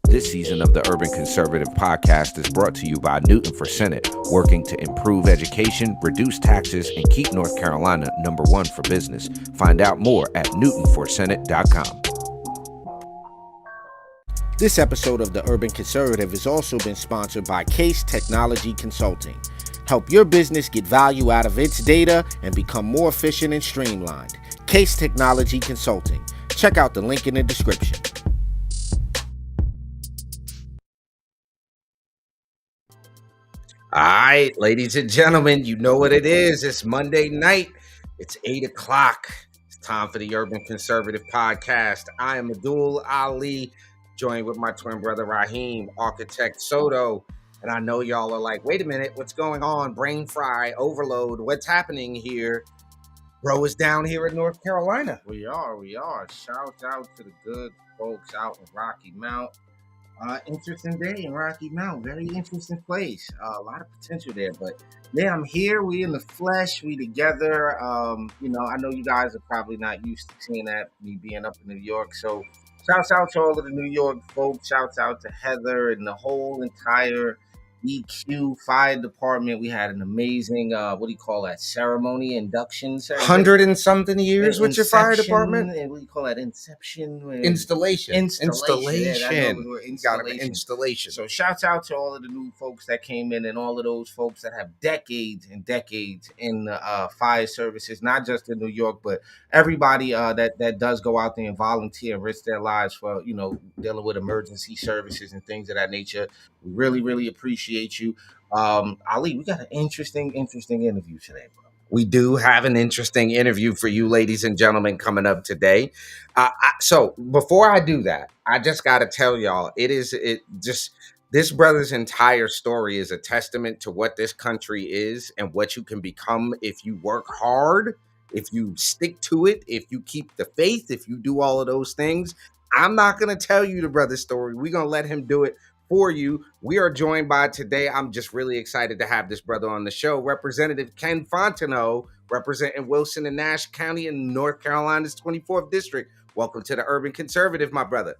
This season of the Urban Conservative Podcast is brought to you by Newton for Senate, working to improve education, reduce taxes, and keep North Carolina #1 for business. Find out more at newtonforsenate.com. This episode of the Urban Conservative has also been sponsored by Case Technology Consulting. Help your business get value out of its data and become more efficient and streamlined. Case Technology Consulting. Check out the link in the description. All right, ladies and gentlemen, you know what it is. It's Monday night. It's 8 o'clock. It's time for the Urban Conservative Podcast. I am Abdul Ali, joined with my twin brother Raheem, architect Soto. And I know y'all are like, wait a minute, what's going on? Brain fry, overload, what's happening here? Bro is down here in North Carolina. We are. Shout out to the good folks out in Rocky Mount. Interesting day in Rocky Mount. Very interesting place. A lot of potential there. But yeah, I'm here. We in the flesh. We together. I know you guys are probably not used to seeing that, me being up in New York. So shouts out to all of the New York folks. Shouts out to Heather and the whole entire EQ fire department. We had an amazing ceremony, induction ceremony. 100 and something years with your fire department? And what do you call that? Inception? Installation. Yeah, installation. So shouts out to all of the new folks that came in and all of those folks that have decades and decades in the fire services, not just in New York, but everybody that does go out there and volunteer and risk their lives for, dealing with emergency services and things of that nature. We really, really appreciate you. Ali, we got an interesting interview today, bro. We do have an interesting interview for you, ladies and gentlemen, coming up today. So before I do that, I just got to tell y'all, this brother's entire story is a testament to what this country is and what you can become if you work hard, if you stick to it, if you keep the faith, if you do all of those things. I'm not going to tell you the brother's story. We're going to let him do it for you. We are joined by today, I'm just really excited to have this brother on the show, Representative Ken Fontenot, representing Wilson and Nash County in North Carolina's 24th District. Welcome to the Urban Conservative, my brother.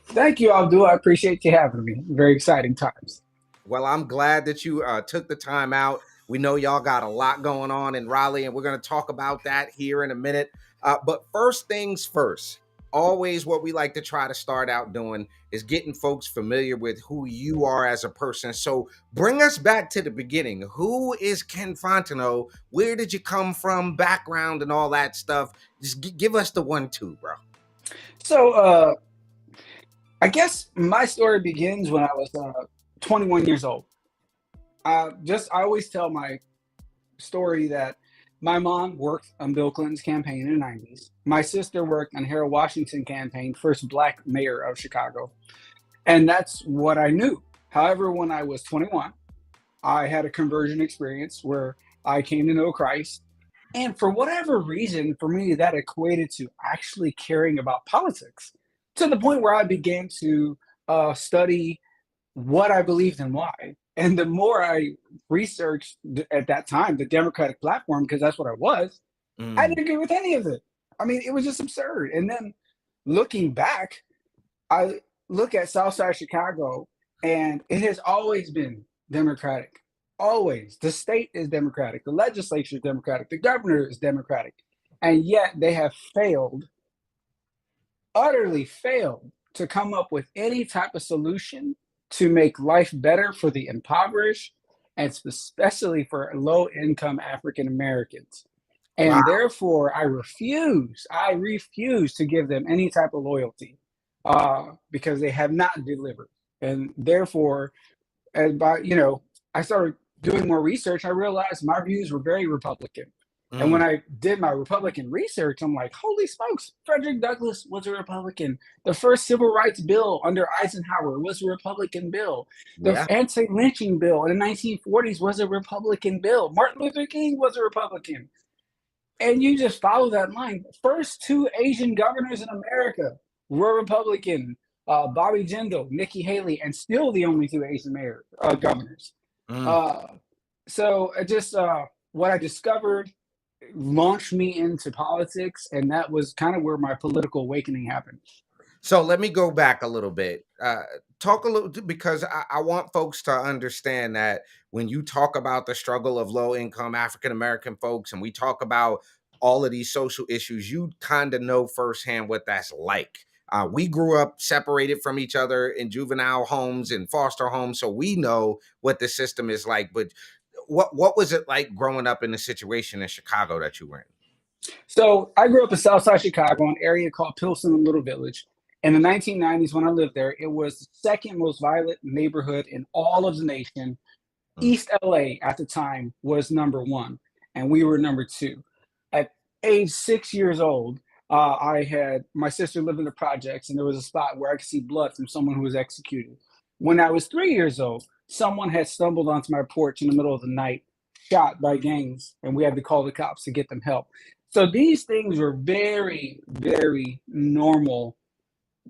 Thank you, Abdul. I appreciate you having me. Very exciting times. Well, I'm glad that you took the time out. We know y'all got a lot going on in Raleigh, and we're going to talk about that here in a minute. But first things first, always what we like to try to start out doing is getting folks familiar with who you are as a person. So bring us back to the beginning. Who is Ken Fontenot? Where did you come from? Background and all that stuff. Just give us the 1-2, bro. So I guess my story begins when I was 21 years old. I always tell my story that my mom worked on Bill Clinton's campaign in the 90s. My sister worked on Harold Washington's campaign, first Black mayor of Chicago. And that's what I knew. However, when I was 21, I had a conversion experience where I came to know Christ. And for whatever reason, for me, that equated to actually caring about politics, to the point where I began to study what I believed and why. And the more I researched at that time, the Democratic platform, because that's what I was, I didn't agree with any of it. I mean, it was just absurd. And then looking back, I look at Southside Chicago, and it has always been Democratic. Always. The state is Democratic. The legislature is Democratic. The governor is Democratic. And yet they have failed, utterly failed, to come up with any type of solution to make life better for the impoverished, and especially for low-income African Americans. And Therefore, I refuse to give them any type of loyalty because they have not delivered. And therefore, I started doing more research. I realized my views were very Republican. And when I did my Republican research, I'm like, holy smokes, Frederick Douglass was a Republican. The first civil rights bill under Eisenhower was a Republican bill. The anti-lynching bill in the 1940s was a Republican bill. Martin Luther King was a Republican. And you just follow that line. The first 2 Asian governors in America were Republican. Bobby Jindal, Nikki Haley, and still the only 2 Asian governors. So what I discovered launched me into politics, and that was kind of where my political awakening happened. So let me go back a little bit. Talk a little because I want folks to understand that when you talk about the struggle of low income African American folks, and we talk about all of these social issues, you kind of know firsthand what that's like. We grew up separated from each other in juvenile homes and foster homes, so we know what the system is like. But what was it like growing up in the situation in Chicago that you were in? So I grew up in Southside Chicago, an area called Pilsen Little Village. In the 1990s, when I lived there, it was the second most violent neighborhood in all of the nation. Mm, East LA at the time was number one, and we were number two. At age 6 years old, I had my sister lived in the projects, and there was a spot where I could see blood from someone who was executed. When I was 3 years old, someone had stumbled onto my porch in the middle of the night, shot by gangs, and we had to call the cops to get them help. So these things were very, very normal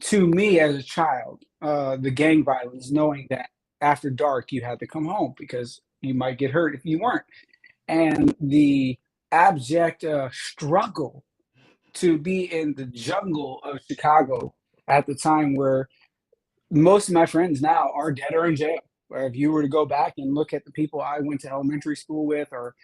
to me as a child, the gang violence, knowing that after dark you had to come home because you might get hurt if you weren't, and the abject struggle to be in the jungle of Chicago at the time where most of my friends now are dead or in jail. Or if you were to go back and look at the people I went to elementary school with or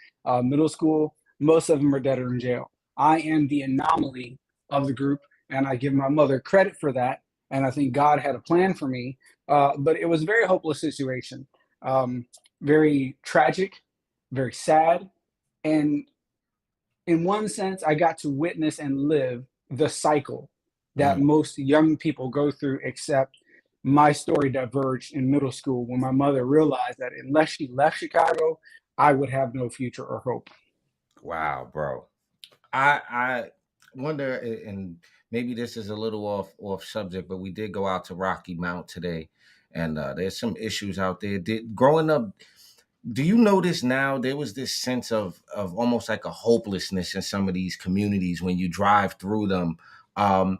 middle school, most of them are dead or in jail. I am the anomaly of the group, and I give my mother credit for that. And I think God had a plan for me, but it was a very hopeless situation, um, very tragic, very sad, and in one sense, I got to witness and live the cycle that mm. most young people go through, except my story diverged in middle school when my mother realized that unless she left Chicago, I would have no future or hope. Wow, bro. I wonder, and maybe this is a little off subject, but we did go out to Rocky Mount today, and there's some issues out there. Did growing up, do you notice now there was this sense of almost like a hopelessness in some of these communities when you drive through them? Um,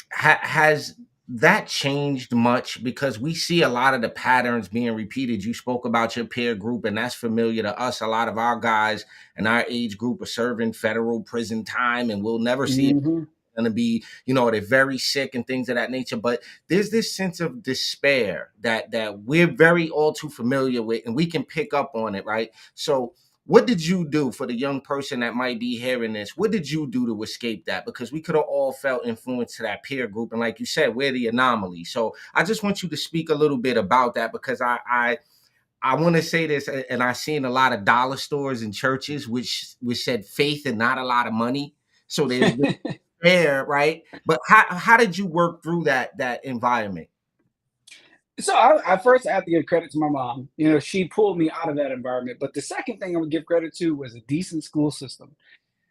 has that changed much? Because we see a lot of the patterns being repeated. You spoke about your peer group, and that's familiar to us. A lot of our guys in our age group are serving federal prison time, and we'll never see Hmm. going to be, you know, they're very sick and things of that nature. But there's this sense of despair that we're very all too familiar with, and we can pick up on it, right? So what did you do for the young person that might be hearing this? What did you do to escape that? Because we could have all felt influenced to that peer group, and like you said, we're the anomaly. So I just want you to speak a little bit about that, because I want to say this, and I seen a lot of dollar stores and churches which said faith and not a lot of money. So there's there, right? But how did you work through that environment? So I first have to give credit to my mom. You know, she pulled me out of that environment. But the second thing I would give credit to was a decent school system.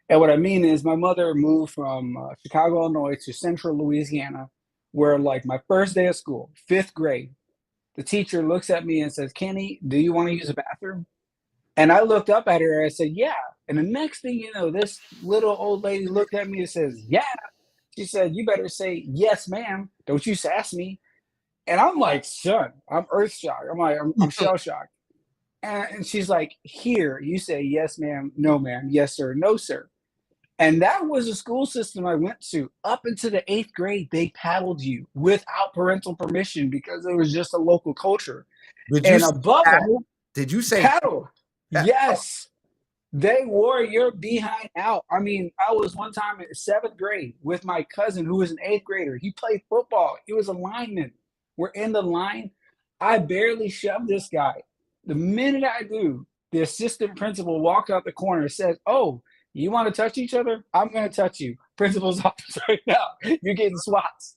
And what I mean is, my mother moved from Chicago, Illinois to central Louisiana, where, like, my first day of school, fifth grade, the teacher looks at me and says, Kenny, do you want to use a bathroom? And I looked up at her and I said, yeah. And the next thing you know, this little old lady looked at me and says, yeah. She said, you better say, yes, ma'am. Don't you sass me. And I'm like, son, I'm earth shocked. I'm shell shocked. And she's like, here, you say, yes, ma'am, no, ma'am, yes, sir, no, sir. And that was a school system I went to. Up into the eighth grade, they paddled you without parental permission because it was just a local culture. Did you And say above all, paddle? Did you say paddle. Yes, they wore your behind out. I mean, I was one time in seventh grade with my cousin who was an eighth grader. He played football. He was a lineman. We're in the line. I barely shoved this guy. The minute I do, the assistant principal walks out the corner and says, oh, you want to touch each other? I'm going to touch you. Principal's office right now. You're getting swats.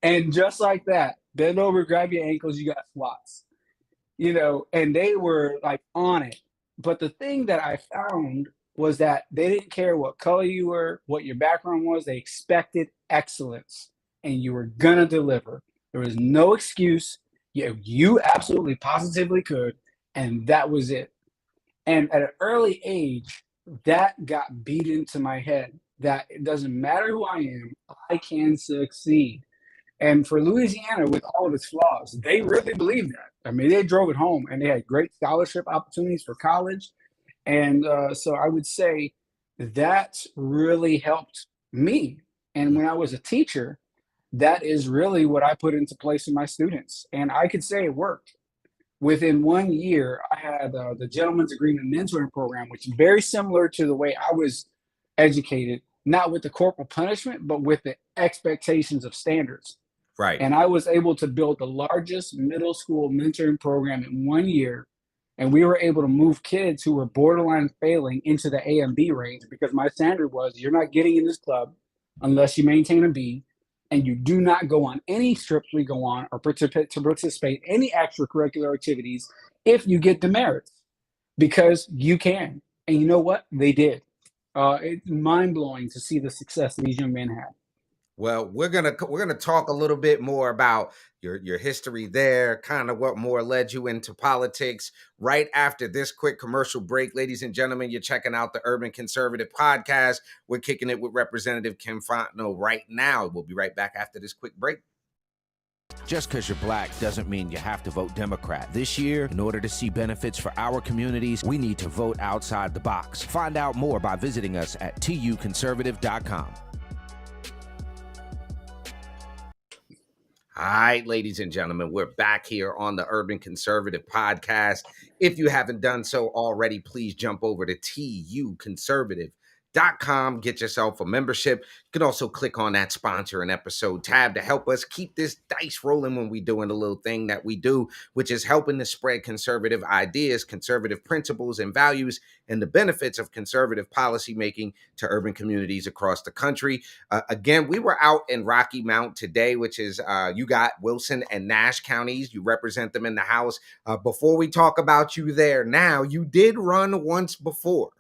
And just like that, bend over, grab your ankles, you got swats. You know, and they were like on it. But the thing that I found was that they didn't care what color you were, what your background was. They expected excellence, and you were gonna deliver. There was no excuse. You absolutely positively could, and that was it. And at an early age, that got beat into my head that it doesn't matter who I am, I can succeed. And for Louisiana, with all of its flaws, they really believed that. I mean, they drove it home, and they had great scholarship opportunities for college. And so I would say that really helped me. And when I was a teacher, that is really what I put into place in my students. And I could say it worked. Within 1 year, I had the Gentleman's Agreement Mentoring Program, which is very similar to the way I was educated, not with the corporal punishment, but with the expectations of standards. Right. And I was able to build the largest middle school mentoring program in 1 year. And we were able to move kids who were borderline failing into the A and B range because my standard was you're not getting in this club unless you maintain a B, and you do not go on any trips we go on or participate in any extracurricular activities if you get demerits because you can. And you know what? They did. It's mind blowing to see the success these young men had. Well, we're gonna talk a little bit more about your history there, kind of what more led you into politics. Right after this quick commercial break, ladies and gentlemen, you're checking out the Urban Conservative Podcast. We're kicking it with Representative Kim Fontenot right now. We'll be right back after this quick break. Just because you're black doesn't mean you have to vote Democrat. This year, in order to see benefits for our communities, we need to vote outside the box. Find out more by visiting us at tuconservative.com. All right, ladies and gentlemen, we're back here on the Urban Conservative Podcast. If you haven't done so already, please jump over to tuconservative.com. Get yourself a membership. You can also click on that sponsor and episode tab to help us keep this dice rolling when we're doing a little thing that we do, which is helping to spread conservative ideas, conservative principles and values, and the benefits of conservative policymaking to urban communities across the country. Again, we were out in Rocky Mount today, which is you got Wilson and Nash counties. You represent them in the House. Before we talk about you there now, you did run once before.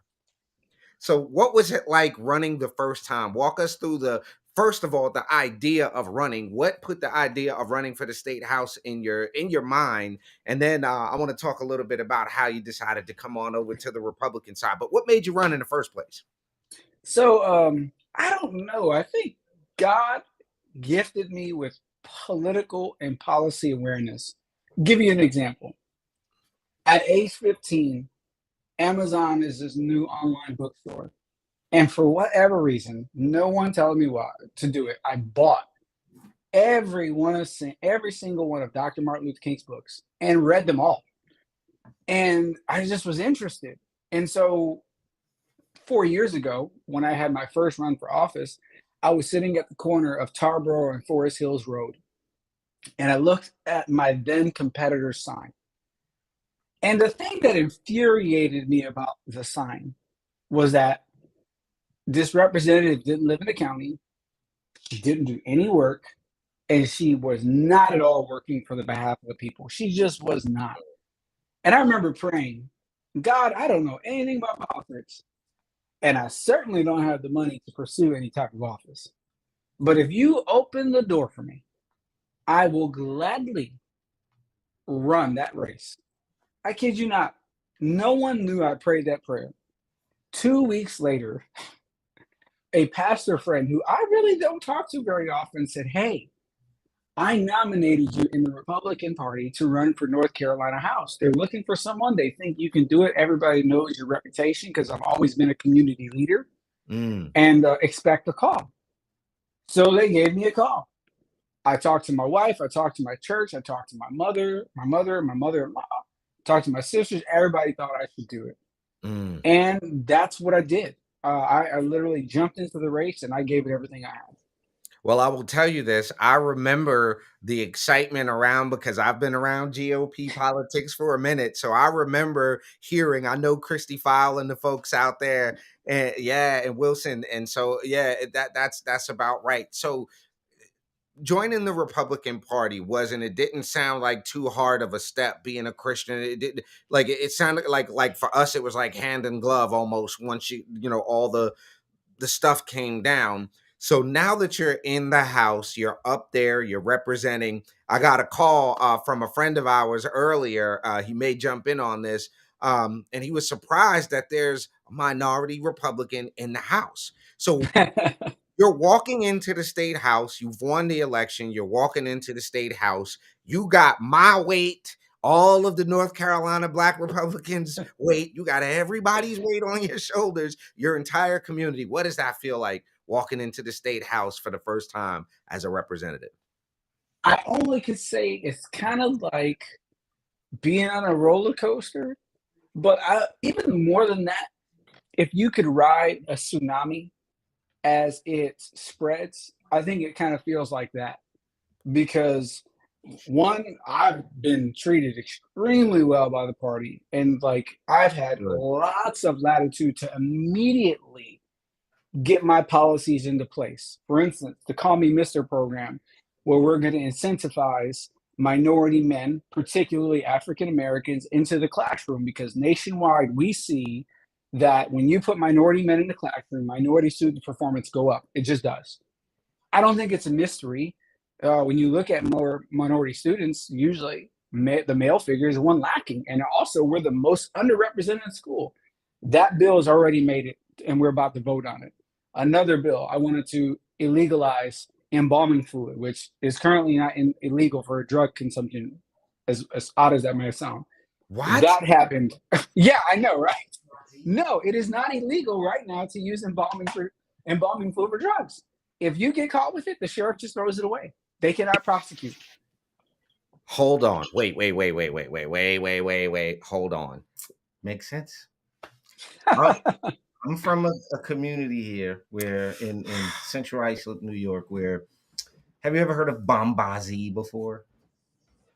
So what was it like running the first time? Walk us through first of all, the idea of running. What put the idea of running for the state house in your mind? And then I want to talk a little bit about how you decided to come on over to the Republican side. But what made you run in the first place? So I don't know. I think God gifted me with political and policy awareness. Give you an example. At age 15, Amazon is this new online bookstore. And for whatever reason, no one telling me why to do it, I bought every single one of Dr. Martin Luther King's books and read them all. And I just was interested. And so 4 years ago, when I had my first run for office, I was sitting at the corner of Tarboro and Forest Hills Road. And I looked at my then competitor's sign. And the thing that infuriated me about the sign was that this representative didn't live in the county, she didn't do any work, and she was not at all working for the behalf of the people. She just was not. And I remember praying, God, I don't know anything about politics, and I certainly don't have the money to pursue any type of office. But if you open the door for me, I will gladly run that race. I kid you not. No one knew I prayed that prayer. 2 weeks later, a pastor friend who I really don't talk to very often said, hey, I nominated you in the Republican Party to run for North Carolina House. They're looking for someone. They think you can do it. Everybody knows your reputation because I've always been a community leader and expect a call. So they gave me a call. I talked to my wife. I talked to my church. I talked to my mother-in-law. Talked to my sisters. Everybody thought I should do it. And that's what I did. I literally jumped into the race and I gave it everything I had. Well, I will tell you this. I remember the excitement around because I've been around GOP politics for a minute. So I remember hearing, I know Christy File and the folks out there and and Wilson. And so, that's about right. So joining the Republican Party it didn't sound like too hard of a step being a Christian. It did it sounded like for us, it was like hand in glove almost once all the stuff came down. So now that you're in the House, you're up there, you're representing. I got a call from a friend of ours earlier. He may jump in on this. And he was surprised that there's a minority Republican in the House. So you're walking into the state house. You've won the election. You're walking into the state house. You got my weight, all of the North Carolina Black Republicans' weight. You got everybody's weight on your shoulders, your entire community. What does that feel like walking into the state house for the first time as a representative? I only could say it's kind of like being on a roller coaster, but even more than that, if you could ride a tsunami as it spreads, I think it kind of feels like that because one, I've been treated extremely well by the party, and like I've had Good. lots of latitude to immediately get my policies into place. For instance, the Call Me Mister program, where we're going to incentivize minority men, particularly African Americans, into the classroom because nationwide we see that when you put minority men in the classroom, minority student performance go up. It just does. I don't think it's a mystery. When you look at more minority students, usually the male figure is one lacking. And also, we're the most underrepresented school. That bill has already made it, and we're about to vote on it. Another bill, I wanted to illegalize embalming fluid, which is currently not illegal for drug consumption, as odd as that may sound. What? That happened. Yeah, I know, right? No, it is not illegal right now to use embalming fluid for drugs. If you get caught with it, the sheriff just throws it away. They cannot prosecute. Hold on. Wait. Hold on. Makes sense. I'm from a community here where in Central Islip, New York, where have you ever heard of Bombazi before?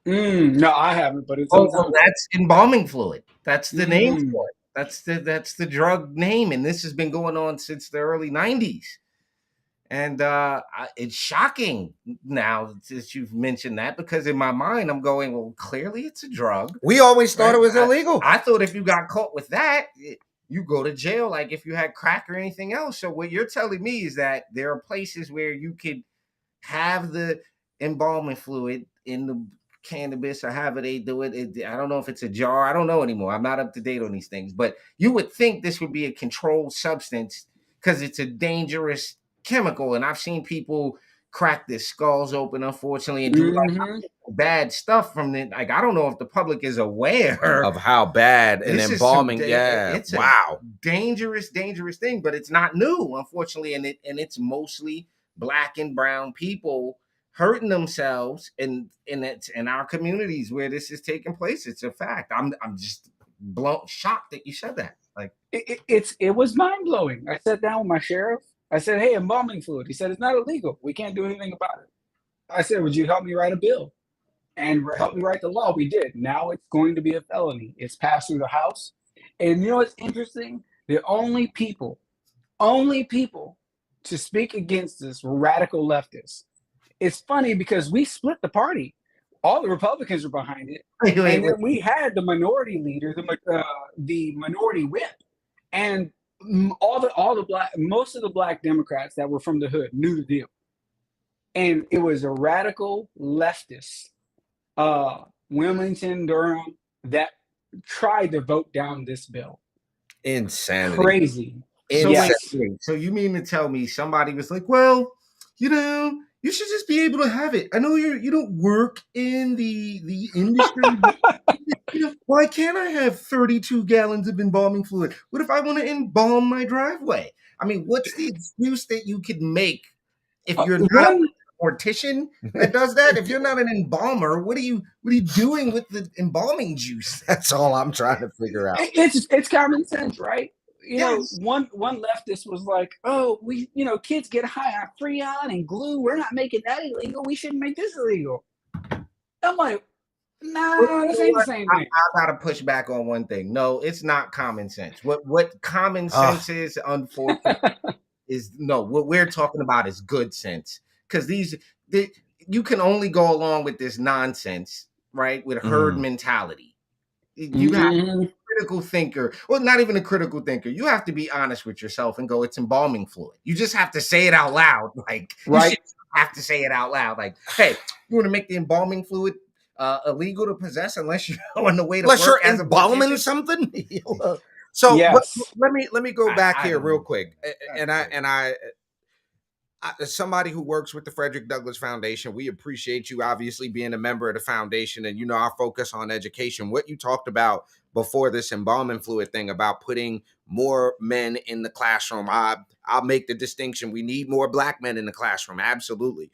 No, I haven't, but it's Well, that's embalming fluid. That's the name Mm. for it. That's the drug name, and this has been going on since the early '90s. And it's shocking now that you've mentioned that because in my mind I'm going, well, clearly it's a drug. We always thought Right? it was illegal. I thought if you got caught with that, you go to jail like if you had crack or anything else. So what you're telling me is that there are places where you could have the embalming fluid in the cannabis or however they do it. I don't know if it's a jar. I don't know anymore. I'm not up to date on these things. But you would think this would be a controlled substance because it's a dangerous chemical. And I've seen people crack their skulls open, unfortunately, and do like bad stuff from it. Like, I don't know if the public is aware Of how bad an this is embalming. some it's Wow. a dangerous thing, but it's not new, unfortunately, and it's mostly Black and brown people hurting themselves, and it's in our communities where this is taking place. It's a fact. I'm just shocked that you said that. Like it was mind blowing. I sat down with my sheriff. I said, "Hey, embalming fluid." He said, "It's not illegal. We can't do anything about it." I said, "Would you help me write a bill?" And help me write the law. We did. Now it's going to be a felony. It's passed through the House. And you know what's interesting? The only people to speak against this were radical leftists. It's funny because we split the party. All the Republicans were behind it. wait. And then we had the minority leader, the minority whip. And most of the Black Democrats that were from the hood knew the deal. And it was a radical leftist, Wilmington, Durham, that tried to vote down this bill. Insanity. Crazy. So, Yes. so you mean to tell me somebody was like, well, you should just be able to have it. I know you don't work in the industry. Why can't I have 32 gallons of embalming fluid? What if I want to embalm my driveway? I mean, what's the excuse that you could make if you're not a mortician that does that? If you're not an embalmer, what are you doing with the embalming juice? That's all I'm trying to figure out. It's common sense, right? Yes. One leftist was like, "Oh, kids get high on Freon and glue. We're not making that illegal. We shouldn't make this illegal." I'm like, "Nah, this ain't the same thing." I gotta push back on one thing. No, it's not common sense. What common sense is, unfortunately, is no. What we're talking about is good sense, because you can only go along with this nonsense, right? With herd mentality. You have to be a critical thinker. Well, not even a critical thinker. You have to be honest with yourself and go, it's embalming fluid. You just have to say it out loud. Like, right. You should have to say it out loud. Like, hey, you want to make the embalming fluid illegal to possess unless you're on the way to unless work you're as embalming something. So yes. let me go back here real know. quick. And I as somebody who works with the Frederick Douglass Foundation, we appreciate you obviously being a member of the foundation, and our focus on education. What you talked about before this embalming fluid thing about putting more men in the classroom. I'll make the distinction. We need more black men in the classroom. Absolutely.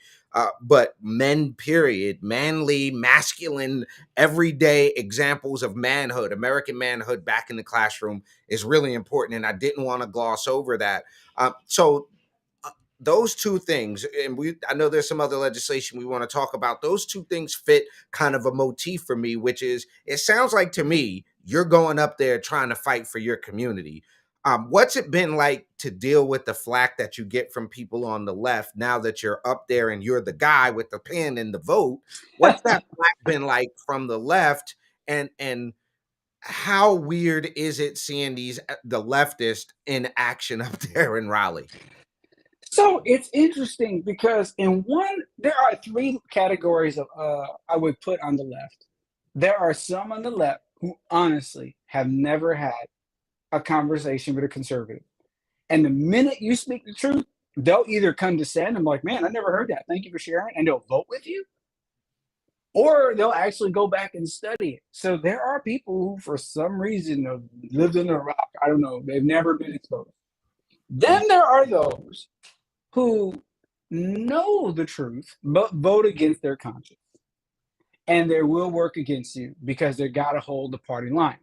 But men, period, manly, masculine, everyday examples of manhood, American manhood back in the classroom is really important. And I didn't want to gloss over that. So those two things, and I know there's some other legislation we want to talk about. Those two things fit kind of a motif for me, which is, it sounds like to me you're going up there trying to fight for your community. What's it been like to deal with the flack that you get from people on the left now that you're up there and you're the guy with the pen and the vote? What's that flack been like from the left, and how weird is it seeing the leftists in action up there in Raleigh? So it's interesting because there are three categories of I would put on the left. There are some on the left who honestly have never had a conversation with a conservative. And the minute you speak the truth, they'll either condescend and be like, man, I never heard that. Thank you for sharing. And they'll vote with you. Or they'll actually go back and study it. So there are people who, for some reason, have lived in a rock. I don't know. They've never been exposed. Then there are those who know the truth, but vote against their conscience. And they will work against you because they got to hold the party line.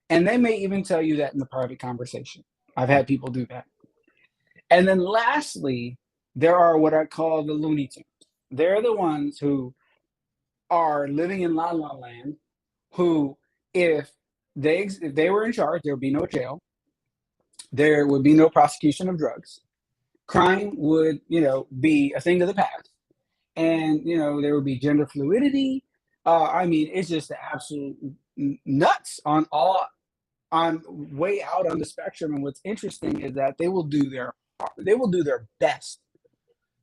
And they may even tell you that in the private conversation. I've had people do that. And then lastly, there are what I call the Looney Tunes. They're the ones who are living in La La Land, who, if they were in charge, there would be no jail. There would be no prosecution of drugs. Crime would, be a thing of the past. And, there would be gender fluidity. It's just the absolute nuts on way out on the spectrum. And what's interesting is that they will do their best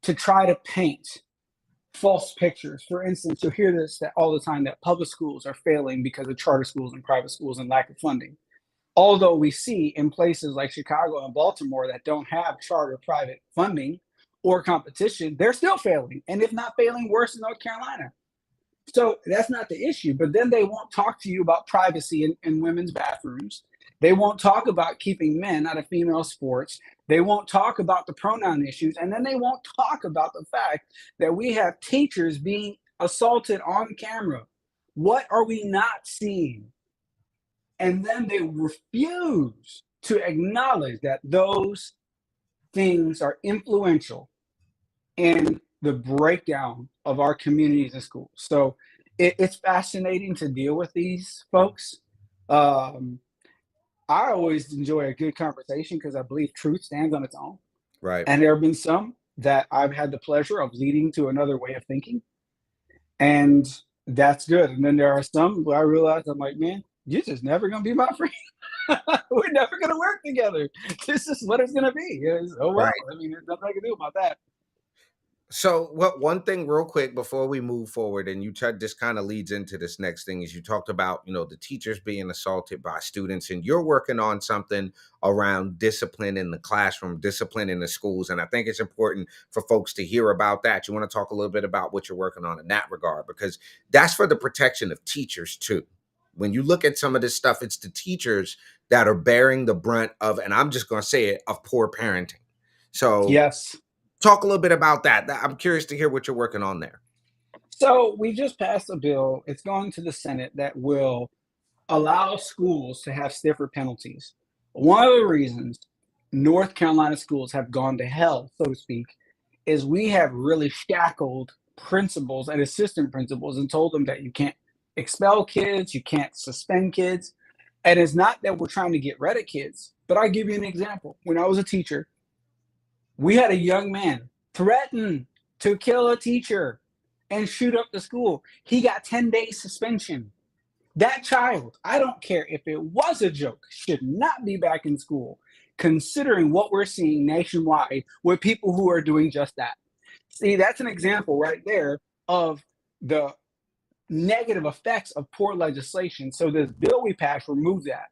to try to paint false pictures. For instance, you'll hear this all the time, that public schools are failing because of charter schools and private schools and lack of funding. Although we see in places like Chicago and Baltimore that don't have charter private funding or competition, they're still failing. And if not failing, worse in North Carolina. So that's not the issue. But then they won't talk to you about privacy in women's bathrooms. They won't talk about keeping men out of female sports. They won't talk about the pronoun issues. And then they won't talk about the fact that we have teachers being assaulted on camera. What are we not seeing? And then they refuse to acknowledge that those things are influential in the breakdown of our communities and schools. So it's fascinating to deal with these folks. I always enjoy a good conversation because I believe truth stands on its own. Right. And there have been some that I've had the pleasure of leading to another way of thinking. And that's good. And then there are some where I realize, I'm like, man, you're just never going to be my friend. We're never going to work together. This is what it's going to be. Oh, well, Right. there's nothing I can do about that. So, one thing real quick before we move forward, and this kind of leads into this next thing, is you talked about, the teachers being assaulted by students, and you're working on something around discipline in the classroom, discipline in the schools. And I think it's important for folks to hear about that. You want to talk a little bit about what you're working on in that regard, because that's for the protection of teachers too. When you look at some of this stuff, it's the teachers that are bearing the brunt of, and I'm just going to say it, of poor parenting. So yes. Talk a little bit about that. I'm curious to hear what you're working on there. So we just passed a bill. It's going to the Senate that will allow schools to have stiffer penalties. One of the reasons North Carolina schools have gone to hell, so to speak, is we have really shackled principals and assistant principals and told them that you can't expel kids, you can't suspend kids. And it's not that we're trying to get rid of kids, but I'll give you an example. When I was a teacher, we had a young man threaten to kill a teacher and shoot up the school. He got 10 days suspension. That child, I don't care if it was a joke, should not be back in school, considering what we're seeing nationwide with people who are doing just that. See, that's an example right there of the negative effects of poor legislation. So this bill we passed removes that.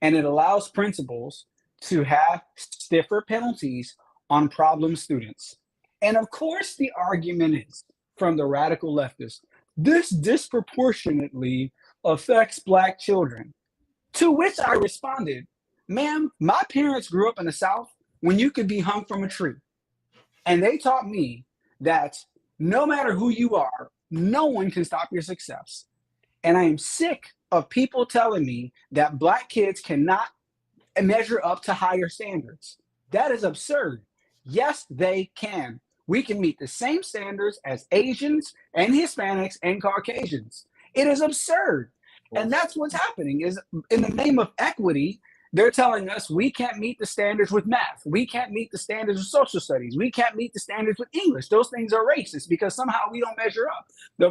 And it allows principals to have stiffer penalties on problem students. And of course, the argument is from the radical leftists, this disproportionately affects Black children. To which I responded, ma'am, my parents grew up in the South when you could be hung from a tree. And they taught me that no matter who you are, no one can stop your success. And I am sick of people telling me that black kids cannot measure up to higher standards. That is absurd. Yes, they can. We can meet the same standards as Asians and Hispanics and Caucasians. It is absurd. And that's what's happening is in the name of equity, they're telling us we can't meet the standards with math. We can't meet the standards of social studies. We can't meet the standards with English. Those things are racist because somehow we don't measure up.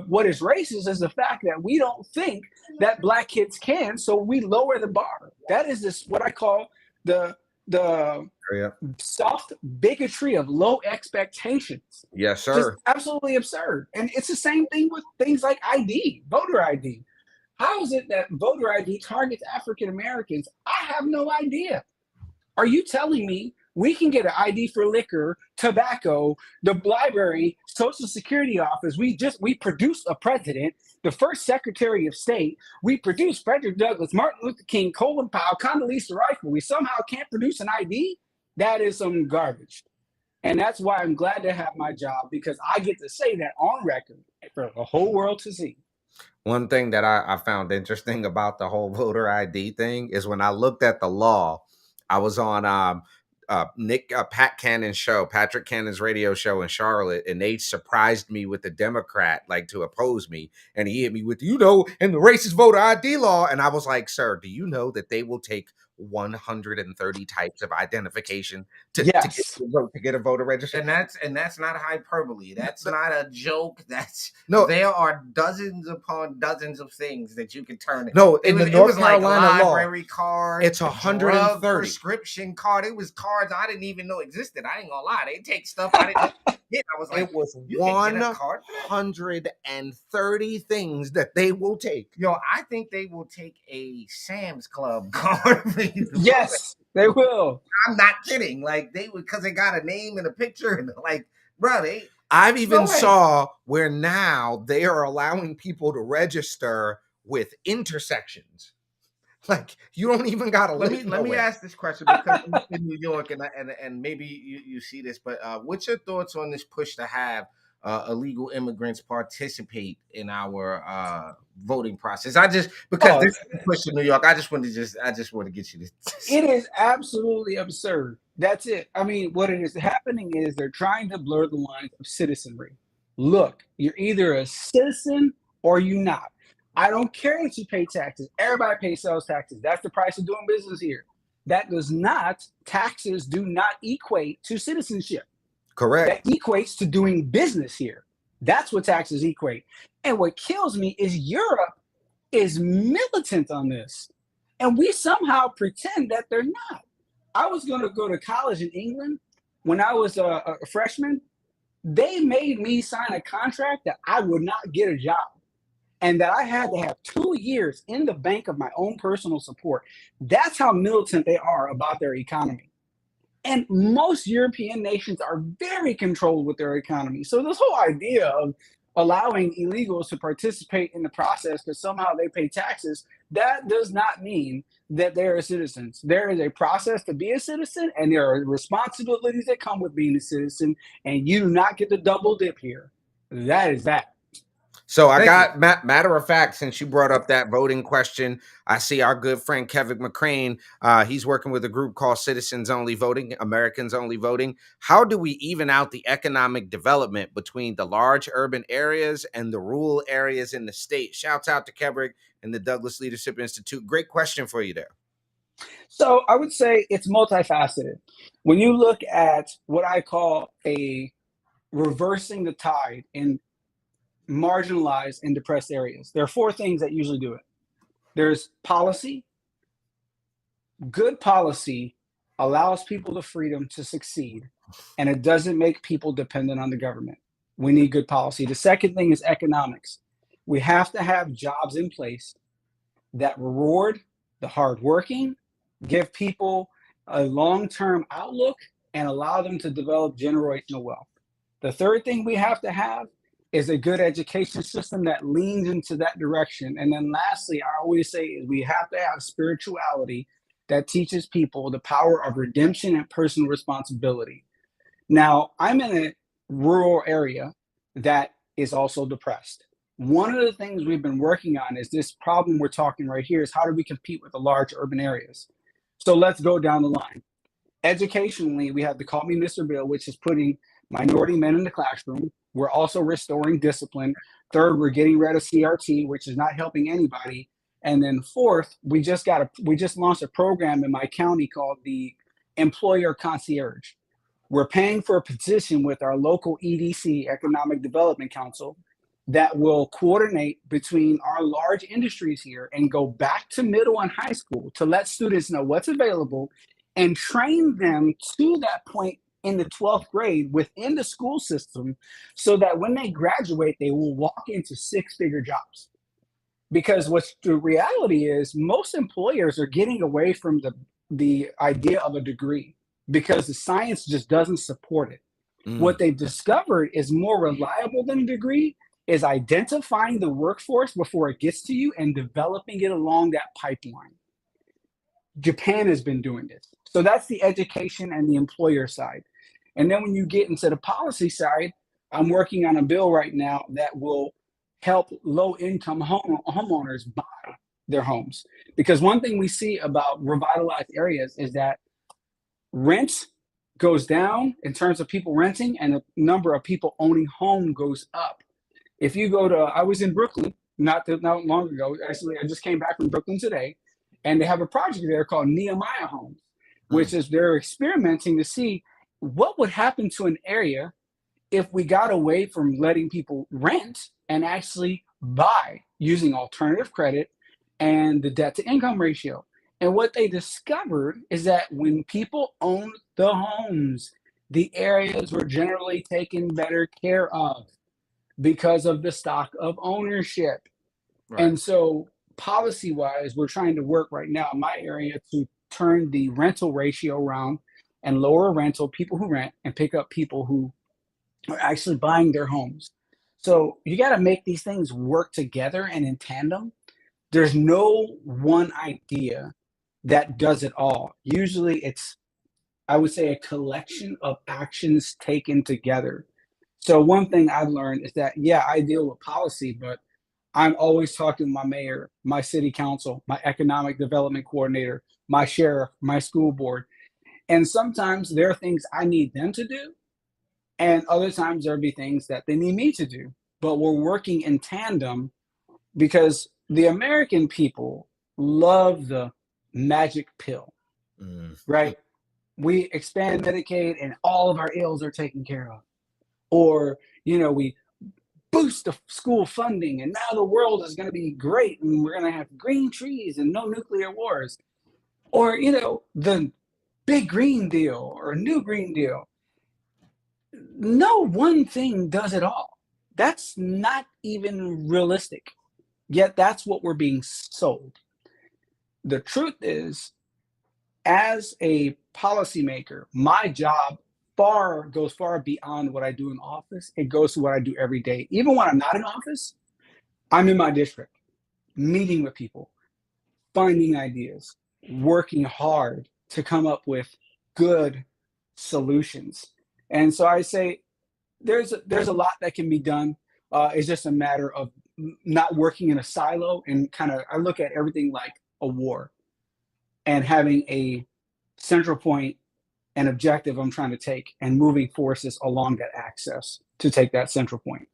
What is racist is the fact that we don't think that black kids can, so we lower the bar. That is this what I call the soft bigotry of low expectations. Yes, Just sir. absolutely absurd. And it's the same thing with things like ID, voter ID. How is it that voter ID targets African Americans? I have no idea. Are you telling me we can get an ID for liquor, tobacco, the library, Social Security office? We produced a president, the first Secretary of State. We produced Frederick Douglass, Martin Luther King, Colin Powell, Condoleezza Rice. We somehow can't produce an ID? That is some garbage. And that's why I'm glad to have my job, because I get to say that on record for the whole world to see. One thing that I found interesting about the whole voter ID thing is when I looked at the law, I was on Patrick Cannon's radio show in Charlotte, and they surprised me with the Democrat, like to oppose me. And he hit me with, in the racist voter ID law. And I was like, sir, do you know that they will take 130 types of identification to get a voter registered? And that's not hyperbole. That's not a joke. There are dozens upon dozens of things that you can turn. No, in the North Carolina law, library card. It's 130 prescription card. It was cards I didn't even know existed. I ain't gonna lie. They take stuff I didn't get. I was like, it was 130 things that they will take. Yo, I think they will take a Sam's Club card. Yes, they will. I'm not kidding. Like they would, because they got a name and a picture, and like, bro, I've even saw where now they are allowing people to register with intersections. Like you don't even gotta let me ask this question, because I'm in New York, and maybe you see this, but what's your thoughts on this push to have illegal immigrants participate in our voting process? This is a push to New York. I just want to get you this. It is absolutely absurd. That's it. I mean, what it is happening is they're trying to blur the lines of citizenry. Look, you're either a citizen or you're not. I don't care if you pay taxes. Everybody pays sales taxes. That's the price of doing business here. Taxes do not equate to citizenship. Correct. That equates to doing business here. That's what taxes equate. And what kills me is Europe is militant on this. And we somehow pretend that they're not. I was going to go to college in England when I was a freshman. They made me sign a contract that I would not get a job, and that I had to have 2 years in the bank of my own personal support. That's how militant they are about their economy. And most European nations are very controlled with their economy. So this whole idea of allowing illegals to participate in the process because somehow they pay taxes, that does not mean that they're citizens. There is a process to be a citizen, and there are responsibilities that come with being a citizen, and you do not get the double dip here. That is that. So matter of fact, since you brought up that voting question, I see our good friend Kevin McCrane. He's working with a group called Citizens Only Voting, Americans Only Voting. How do we even out the economic development between the large urban areas and the rural areas in the state? Shouts out to Kevin and the Douglas Leadership Institute. Great question for you there. So I would say it's multifaceted. When you look at what I call a reversing the tide in marginalized and depressed areas, there are 4 things that usually do it. There's policy. Good policy allows people the freedom to succeed, and it doesn't make people dependent on the government. We need good policy. The second thing is economics. We have to have jobs in place that reward the hardworking, give people a long-term outlook, and allow them to develop generational wealth. The third thing we have to have is a good education system that leans into that direction. And then lastly, I always say is we have to have spirituality that teaches people the power of redemption and personal responsibility. Now, I'm in a rural area that is also depressed. One of the things we've been working on is this problem we're talking right here is how do we compete with the large urban areas? So let's go down the line. Educationally, we have the Call Me Mr. Bill, which is putting minority men in the classroom. We're also restoring discipline. Third, we're getting rid of CRT, which is not helping anybody. And then fourth, we just launched a program in my county called the Employer Concierge. We're paying for a position with our local EDC, Economic Development Council, that will coordinate between our large industries here and go back to middle and high school to let students know what's available and train them to that point in the 12th grade within the school system so that when they graduate, they will walk into six-figure jobs. Because what's the reality is most employers are getting away from the idea of a degree because the science just doesn't support it. What they've discovered is more reliable than a degree is identifying the workforce before it gets to you and developing it along that pipeline. Japan has been doing this. So that's the education and the employer side. And then when you get into the policy side, I'm working on a bill right now that will help low-income homeowners buy their homes. Because one thing we see about revitalized areas is that rent goes down in terms of people renting and the number of people owning home goes up. If you go to, I was in Brooklyn not long ago. Actually, I just came back from Brooklyn today, and they have a project there called Nehemiah Homes, which is they're experimenting to see what would happen to an area if we got away from letting people rent and actually buy using alternative credit and the debt to income ratio. And what they discovered is that when people owned the homes, the areas were generally taken better care of because of the stock of ownership. Right. And so policy-wise, we're trying to work right now in my area to turn the rental ratio around and lower rental, people who rent, and pick up people who are actually buying their homes. So you got to make these things work together and in tandem. There's no one idea that does it all. Usually it's, I would say, a collection of actions taken together. So one thing I've learned is that, yeah, I deal with policy, but I'm always talking to my mayor, my city council, my economic development coordinator, my sheriff, my school board. And sometimes there are things I need them to do. And other times there'll be things that they need me to do. But we're working in tandem because the American people love the magic pill, right? We expand Medicaid and all of our ills are taken care of. Or, we boost the school funding and now the world is going to be great and we're going to have green trees and no nuclear wars. Or, the big green deal or new green deal. No one thing does it all. That's not even realistic. Yet that's what we're being sold. The truth is, as a policymaker, my job goes far beyond what I do in office. It goes to what I do every day. Even when I'm not in office, I'm in my district, meeting with people, finding ideas, working hard to come up with good solutions. And so I say there's a lot that can be done. It's just a matter of not working in a silo and I look at everything like a war and having a central point and objective I'm trying to take and moving forces along that axis to take that central point.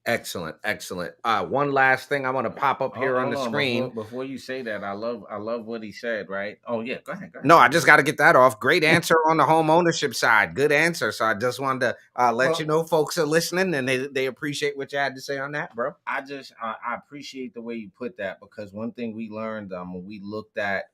Excellent. One last thing I want to pop up here on the screen. Before you say that, I love what he said, right? Oh yeah, go ahead. No, I just got to get that off. Great answer on the home ownership side. Good answer. So I just wanted to let you know folks are listening and they appreciate what you had to say on that, bro. I appreciate the way you put that because one thing we learned when we looked at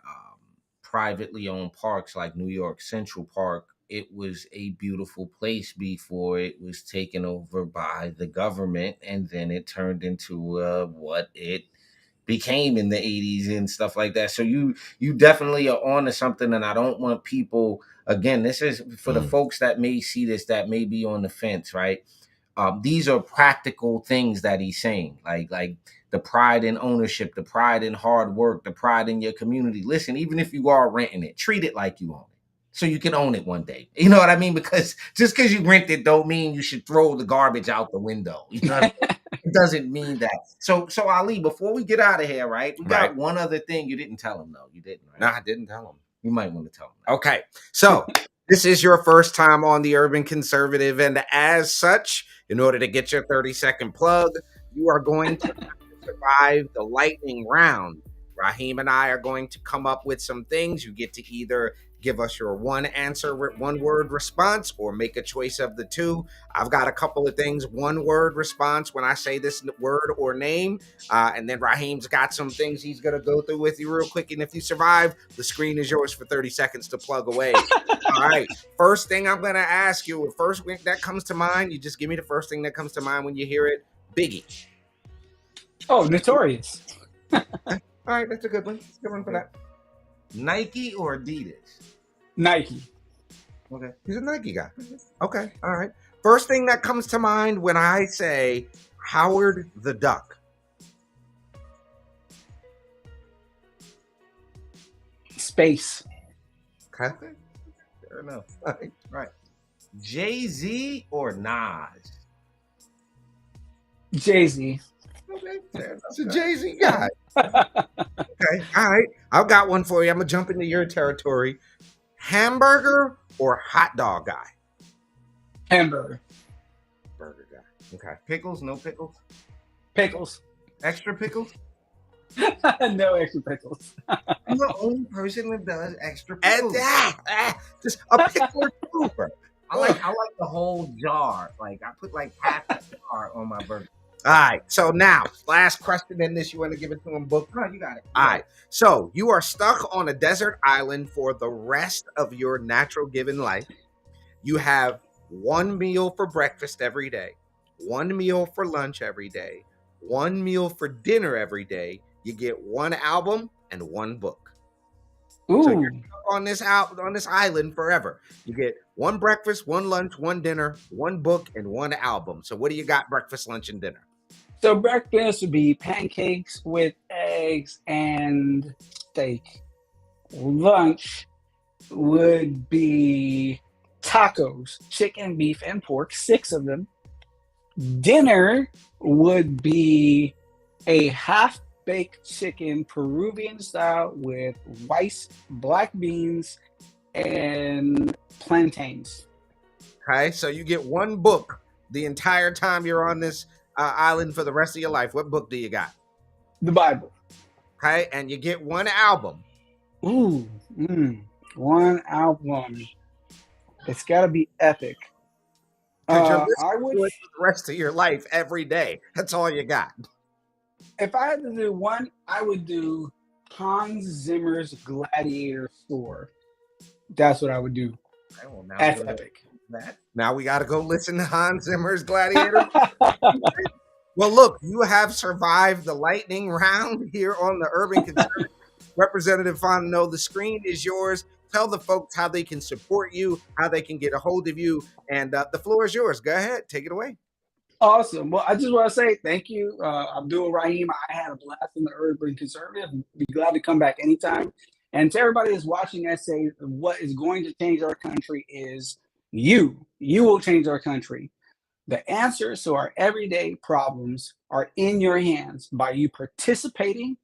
privately owned parks like New York Central Park, it was a beautiful place before it was taken over by the government, and then it turned into what it became in the 80s and stuff like that. So you definitely are on to something, and I don't want people, again, this is for the folks that may see this that may be on the fence, right? These are practical things that he's saying, like the pride in ownership, the pride in hard work, the pride in your community. Listen, even if you are renting it, treat it like you own it, so you can own it one day. You know what I mean? Because just because you rent it don't mean you should throw the garbage out the window. You know what I mean? It doesn't mean that. So Ali, before we get out of here, right? We got Right. one other thing you didn't tell him though. You didn't, right? No, I didn't tell him. You might want to tell him. That. Okay. So this is your first time on the Urban Conservative. And as such, in order to get your 30-second plug, you are going to have to survive the lightning round. Raheem and I are going to come up with some things. You get to either give us your one answer, one word response, or make a choice of the two. I've got a couple of things. One word response when I say this word or name. And then Raheem's got some things he's going to go through with you real quick. And if you survive, the screen is yours for 30 seconds to plug away. All right. First thing I'm going to ask you, first thing that comes to mind, you just give me the first thing that comes to mind when you hear it. Biggie. Oh, Notorious. All right. That's a good one. Good one for that. Nike or Adidas? Nike. Okay. He's a Nike guy. Okay. All right. First thing that comes to mind when I say Howard the Duck. Space. Okay. Fair enough. Right. Jay-Z or Nas? Jay-Z. Okay. That's a Jay-Z guy. Okay. All right. I've got one for you. I'm going to jump into your territory. Hamburger or hot dog guy? Hamburger. Burger guy. Okay. Pickles? No pickles? Pickles. Extra pickles? No extra pickles. I'm the only person that does extra And pickles. just a pickle or two. I like the whole jar. Like I put like half the jar on my burger. All right. So now, last question in this. You want to give it to him, book? No, you got it. All right. So you are stuck on a desert island for the rest of your natural given life. You have one meal for breakfast every day, one meal for lunch every day, one meal for dinner every day. You get one album and one book. Ooh. So you're stuck on this island forever. You get one breakfast, one lunch, one dinner, one book, and one album. So what do you got? Breakfast, lunch, and dinner. So breakfast would be pancakes with eggs and steak. Lunch would be tacos, chicken, beef, and pork, 6 of them. Dinner would be a half-baked chicken, Peruvian style, with rice, black beans, and plantains. Okay, so you get one book the entire time you're on this island for the rest of your life. What book do you got? The Bible. Okay, and you get one album. Ooh, one album. It's got to be epic. 'Cause you're I listening would, to it for the rest of your life every day. That's all you got. if I had to do one, I would do Hans Zimmer's Gladiator score. That's what I would do. Okay, well, now That's we're gonna epic. do that. Now we got to go listen to Hans Zimmer's Gladiator. Well, look, you have survived the lightning round here on the Urban Conservative. Representative Fontenot, the screen is yours. Tell the folks how they can support you, how they can get a hold of you, and the floor is yours. Go ahead, take it away. Awesome. Well, I just want to say thank you, Abdul Rahim. I had a blast in the Urban Conservative. Be glad to come back anytime. And to everybody that's watching, I say what is going to change our country is you. You will change our country. The answers to our everyday problems are in your hands by you participating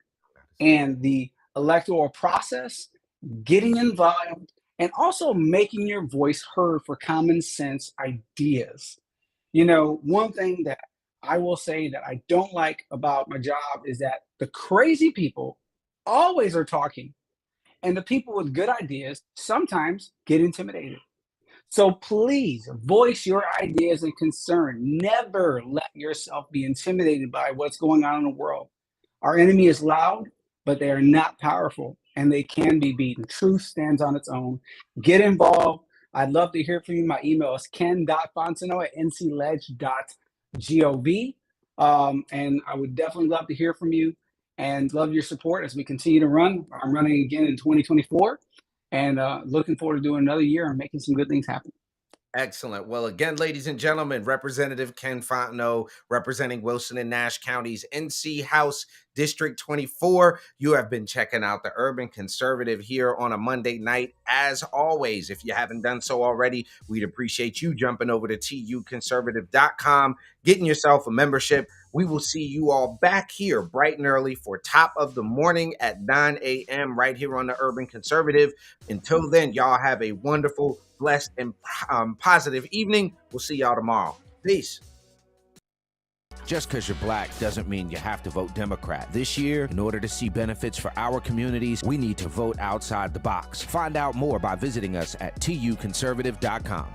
in the electoral process, getting involved, and also making your voice heard for common sense ideas. You know, one thing that I will say that I don't like about my job is that the crazy people always are talking, and the people with good ideas sometimes get intimidated. So please voice your ideas and concern. Never let yourself be intimidated by what's going on in the world. Our enemy is loud, but they are not powerful, and they can be beaten. Truth stands on its own. Get involved. I'd love to hear from you. My email is ken.fontenot@ncledge.gov. And I would definitely love to hear from you and love your support as we continue to run. I'm running again in 2024 and looking forward to doing another year and making some good things happen. Excellent. Well, again, ladies and gentlemen, Representative Ken Fontenot, representing Wilson and Nash counties, NC House District 24. You have been checking out the Urban Conservative here on a Monday night. As always, if you haven't done so already, we'd appreciate you jumping over to tuconservative.com, getting yourself a membership. We will see you all back here bright and early for top of the morning at 9 a.m. right here on the Urban Conservative. Until then, y'all have a wonderful, blessed, and positive evening. We'll see y'all tomorrow. Peace. Just because you're black doesn't mean you have to vote Democrat. This year, in order to see benefits for our communities, we need to vote outside the box. Find out more by visiting us at tuconservative.com.